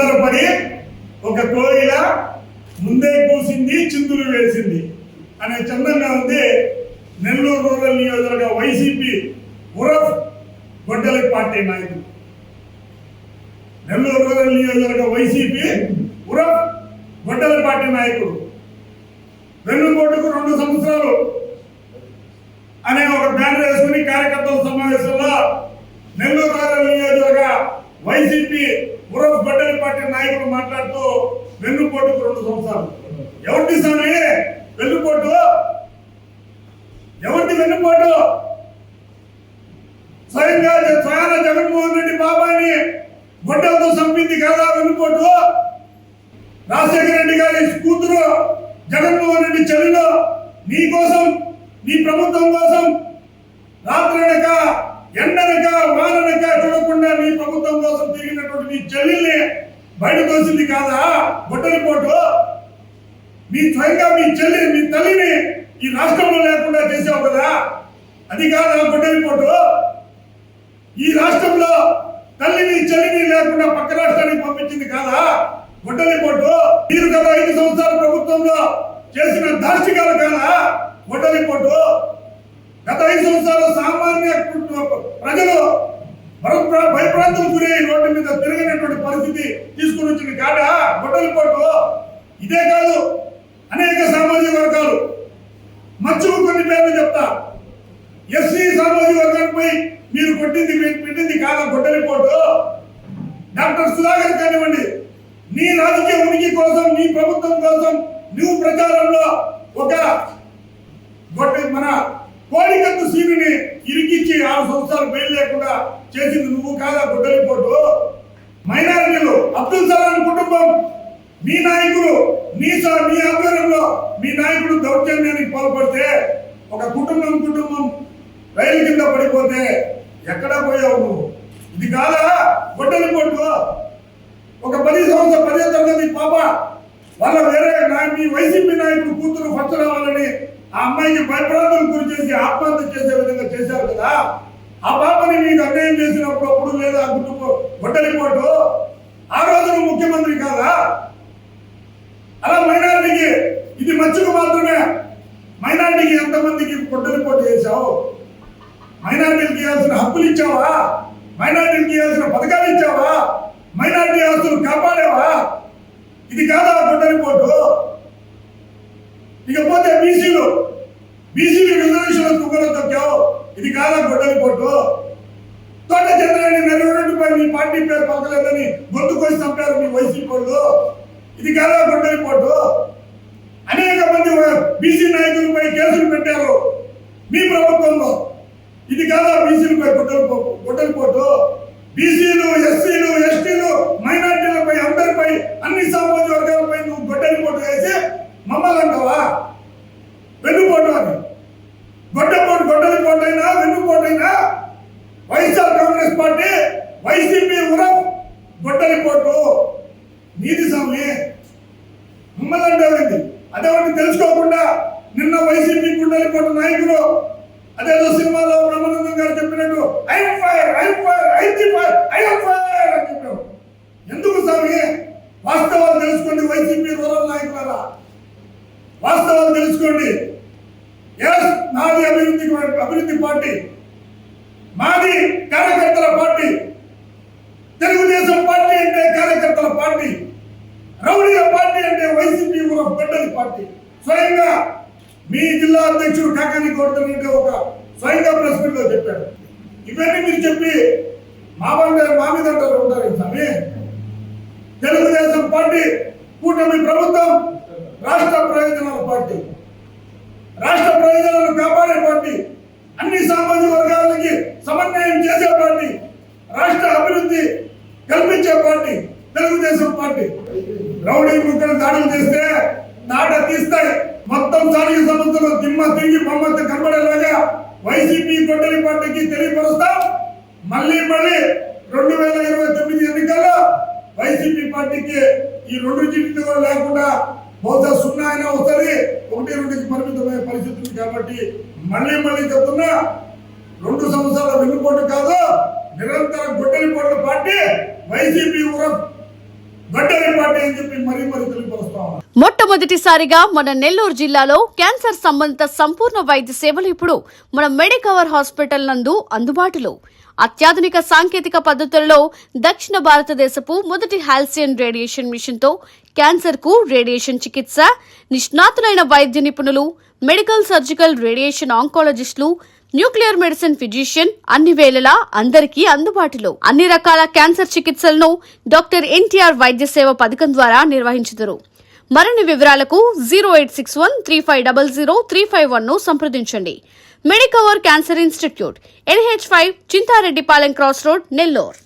తొందరపడి ఒక కోయిల ముందే కూసింది చిందులు వేసింది అనే చందంగా ఉంది నెల్లూరు రూరల్ నియోజకవర్గ వైసీపీ ఉరఫ్ గొడ్డలి పార్టీ నాయకుడు. నెల్లూరు రూరల్ నియోజకవర్గ వైసీపీ ఉరఫ్ గొడ్డలి పార్టీ నాయకుడు వెన్నుపోటుకు 2 సంవత్సరాలు అనే ఒక బ్యానర్ వేసుకుని కార్యకర్తల సమావేశంలో నెల్లూరు రూరల్ నియోజకవర్గ వైసీపీ ఉరఫ్ గొడ్డలి పార్టీ నాయకుడు మాట్లాడుతూ వెన్నుపోటుకు 2 సంవత్సరాలు. ఎవరిది స్వామి వెన్నుపోటు? ఎవరిది వెన్నుపోటు? స్వయంగా జగన్మోహన్ రెడ్డి బాబాయిని గొడ్డలతో చంపింది కాదా వెన్నుపోటు? రాజశేఖర రెడ్డి గారి కూతురు జగన్మోహన్ రెడ్డి చెల్లిలో నీ కోసం, నీ ప్రభుత్వం కోసం రాత్రనక ఎండనక వాననక చూడకుండా నీ ప్రభుత్వం కోసం తిరిగినటువంటి నీ చెల్లెల్ని బయట తోసింది కాదా గొడ్డలి పోటు? మీ స్వయంగా మీ చెల్లి, మీ తల్లిని ఈ రాష్ట్రంలో లేకుండా చేసావు కదా, అది కాదా గొడ్డలి పోటు? ఈ రాష్ట్రంలో తల్లిని చెల్లిని లేకుండా పక్క రాష్ట్రానికి పంపించింది కాదా గొడ్డలి పోటు? మీరు గత 5 సంవత్సరాల ప్రభుత్వంలో చేసిన దార్శికాలు కాదా గొడ్డలి పోటు? గత 5 సంవత్సరాలు సామాన్య ప్రజలు భయప్రాంతులు గురై రోడ్డు మీద తిరగనటువంటి పరిస్థితి తీసుకుని వచ్చింది కాదా గొడ్డలి పోటు? ఇదే కాదు, అనేక సామాజిక వర్గాలు మచ్చుకు కొన్ని పేర్లు చెప్తా. ఎస్సీ సామాజిక వర్గాలపై మీరు పెట్టింది కాదా గొడ్డలి పోటు? డాక్టర్ సుధాకర్ కానివ్వండి, నీ రాజకీయ ఉనికి కోసం, నీ ప్రభుత్వం కోసం నువ్వు ప్రచారంలో ఒక మన కోడికత్తు సీనుని ఇరికిచ్చి 6 సంవత్సరాలు బయలు లేకుండా చేసింది నువ్వు కాదా గొడ్డలి పోటు? మైనారిటీలు అబ్దుల్ సలాం కుటుంబం, మీ నాయకులు మీ ఆధ్వర్యంలో మీ నాయకుడు దౌర్జన్యానికి పాల్పడితే ఒక కుటుంబం రైలు కింద పడిపోతే ఎక్కడా పోయావు నువ్వు? ఇది కాదా గొడ్డలి పోటు? ఒక 10వ తరగతి పాప వాళ్ళ వేరే మీ వైసీపీ నాయకుడు కూతురు ఫస్ట్ రావాలని ఆ అమ్మాయికి భయప్రాంతాలు గురి చేసి ఆత్మహత్య చేసే విధంగా చేశారు కదా. ఆ పాపని మీకు అన్యాయం చేసినప్పుడు అప్పుడు లేదా కుటుంబం గొడ్డలి పోటు? ఆ రోజు ముఖ్యమంత్రి కాదా? అలా మైనారిటీకి ఇది మచ్చుకు మాత్రమే. మైనారిటీకి ఎంతమందికి గొడ్డలి పోటు చేశావు? మైనారిటీకి ఇవ్వాల్సిన హక్కులు ఇచ్చావా? మైనారిటీకి ఇవ్వాల్సిన పథకాలు ఇచ్చావా? మైనారిటీ ఆస్తులు కాపాడేవా? ఇది కాదా గొడ్డలి పోటు? ఇకపోతే బీసీలు రిజర్వేషన్ తుగ్గలో తొక్కావు, ఇది కాదా గొడ్డలి పోటు? తోట చంద్రాన్ని నెరవేరుపై మీ పార్టీ పేరు పలకలేదని గొంతుకొచ్చి చంపారు మీ వైసీపీ వాళ్ళు, ఇది కాదా గొడ్డలి పోటు? అనేక మంది బీసీ నాయకులపై కేసులు పెట్టారు మీ ప్రభుత్వంలో, ఇది కాదా బీసీలపై గొడ్డలి పోటు? బీసీలు, ఎస్సీలు, ఎస్టీలు, మైనార్టీలపై అందరిపై అన్ని సామాజిక వర్గాలపై నువ్వు గొడ్డలి పోటు వేసి మమ్మల్ని అంటావా వెన్నుపోటు అని? గొడ్డలి పోటు అయినా వెన్నుపోటు అయినా వైఎస్ఆర్ కాంగ్రెస్ పార్టీ వైసీపీ ఉరఫ్ గొడ్డలి పోటు నీది స్వామి. మమ్మల్ని అంటావేంటి? అదేవాడిని తెలుసుకోకుండా నిన్న వైసీపీ గొడ్డలి పోటు నాయకులు అదేదో సినిమాలో బ్రహ్మానందం గారు చెప్పినట్టు ఐఎమ్ ఫైర్ అని చెప్పారు. ఎందుకు స్వామి? వాస్తవాలు తెలుసుకోండి వైసీపీ రూరల్ నాయకులారా, వాస్తవాలు తెలుసుకోండి. నాది అభివృద్ధి పార్టీ, మాది కార్యకర్తల పార్టీ. తెలుగుదేశం పార్టీ అంటే కార్యకర్తల పార్టీ, రౌడీల పార్టీ అంటే వైసీపీ గొడ్డలి పార్టీ. స్వయంగా మీ జిల్లా అధ్యక్షుడు కాకాని గౌడని ఒక స్వయంగా ప్రెస్ మీట్ లో చెప్పాడు. ఇవన్నీ మీరు చెప్పి మా మీద ఉంటారు స్వామి. తెలుగుదేశం పార్టీ కూటమి ప్రభుత్వం రాష్ట్ర ప్రయోజనాల పార్టీ, రాష్ట్ర ప్రయోజనాలను కాపాడే పార్టీ, అన్ని సామాజిక వర్గాలకి సమన్వయం చేసే పార్టీ, రాష్ట్ర అభివృద్ధి కల్పించే పార్టీ తెలుగుదేశం పార్టీ. రౌడీ ముక్కలు దాడులు చేస్తే నాట తీస్తాయి. మొత్తం స్థానిక సంస్థలు దిమ్మ తిరిగి బొమ్మ కనబడేలాగా వైసీపీ గొడ్డలి పార్టీకి తెలియపరుస్తాం. మళ్ళీ 2029 ఎన్నికల్లో వైసీపీ పార్టీకి ఈ 2 సీట్లు కూడా లేకుండా బహుశా 0 అయినా వస్తుంది, 1-2కి పరిమితమైన పరిస్థితి ఉంది. కాబట్టి మళ్ళీ చెప్తున్నా, 2 సంవత్సరాల వెన్నుపోటు కాదు, నిరంతర గొడ్డలి పోట్ల పార్టీ వైసీపీ బయటపడ్డాయని చెప్పి మరీ తెలియపరుస్తా ఉన్నాను. మొట్టమొదటిసారిగా మన నెల్లూరు జిల్లాలో క్యాన్సర్ సంబంధిత సంపూర్ణ వైద్య సేవలు ఇప్పుడు మన మెడికవర్ హాస్పిటల్ నందు అందుబాటులో. అత్యాధునిక సాంకేతిక పద్ధతులలో దక్షిణ భారతదేశపు మొదటి హాల్సియన్ రేడియేషన్ మిషన్ తో క్యాన్సర్ కు రేడియేషన్ చికిత్స, నిష్ణాతులైన వైద్య నిపుణులు, మెడికల్ సర్జికల్ రేడియేషన్ ఆంకాలజిస్టులు, న్యూక్లియర్ మెడిసిన్ ఫిజిషియన్ అన్ని వేళలా అందరికీ అందుబాటులో. అన్ని రకాల క్యాన్సర్ చికిత్సలను డాక్టర్ ఎన్టీఆర్ వైద్య సేవ పథకం ద్వారా నిర్వహించుతారు. మరిన్ని వివరాలకు 086135003551 ను సంప్రదించండి. Medicover cancer institute, NH5, Chintareddypalem cross road, Nellore.